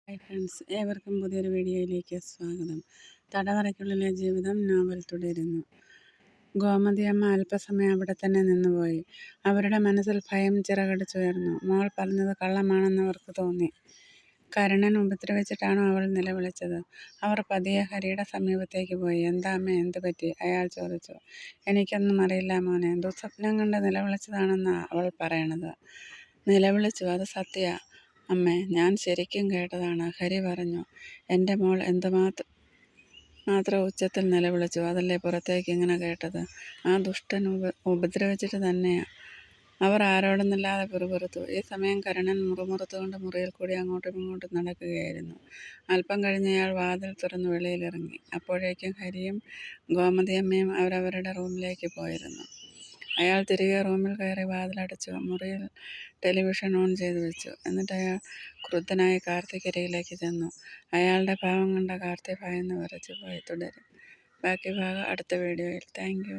Hi friends, ഏവർക്കും പുതിയൊരു വീഡിയോയിലേക്ക് സ്വാഗതം. തടവറയ്ക്കുള്ളിലെ ജീവിതം നോവൽ തുടരുന്നു. ഗോമതിയമ്മ അല്പസമയം അവിടെ തന്നെ നിന്നുപോയി. അവരുടെ മനസ്സിൽ ഭയം ചിറകടിച്ചുയർന്നു. മോൾ പറഞ്ഞത് കള്ളമാണെന്ന് അവർക്ക് തോന്നി. കരുണൻ ഉപദ്രവിച്ചിട്ടാണോ അവൾ നിലവിളിച്ചത്? അവർ പതിയെ ഹരിയുടെ സമീപത്തേക്ക് പോയി. എന്താ അമ്മേ, എന്ത് പറ്റി? അയാൾ ചോദിച്ചു. എനിക്കൊന്നും അറിയില്ല മോനെ, ദുസ്വപ്നം കണ്ട് നിലവിളിച്ചതാണെന്നാ അവൾ പറയണത്. നിലവിളിച്ചു? അത് സത്യ അമ്മേ, ഞാൻ ശരിക്കും കേട്ടതാണ്. ഹരി പറഞ്ഞു. എൻ്റെ മോൾ മാത്രം ഉച്ചത്തിൽ നിലവിളിച്ചു. അതല്ലേ പുറത്തേക്ക് ഇങ്ങനെ കേട്ടത്. ആ ദുഷ്ടൻ ഉപദ്രവിച്ചിട്ട് തന്നെയാ. അവർ ആരോടൊന്നില്ലാതെ പിറുപിറുത്തു. ഈ സമയം കരുണൻ മുറുമുറുത്തുകൊണ്ട് മുറിയിൽ കൂടി അങ്ങോട്ടും ഇങ്ങോട്ടും നടക്കുകയായിരുന്നു. അല്പം കഴിഞ്ഞ് അയാൾ വാതിൽ തുറന്ന് വെളിയിലിറങ്ങി. അപ്പോഴേക്കും ഹരിയും ഗോമതിയമ്മയും അവരവരുടെ റൂമിലേക്ക് പോയിരുന്നു. അയാൾ തിരികെ റൂമിൽ കയറി വാതിലടച്ചു. മുറിയിൽ ടെലിവിഷൻ ഓൺ ചെയ്തു വെച്ചു. എന്നിട്ട് അയാൾ ക്രുദ്ധനായി കാർത്തികരികിലേക്ക് ചെന്നു. അയാളുടെ ഭാവം കണ്ട കാർത്തി ഭയന്ന് വിറച്ചു പോയി. തുടരും. ബാക്കി ഭാഗം അടുത്ത വീഡിയോയിൽ. Thank you.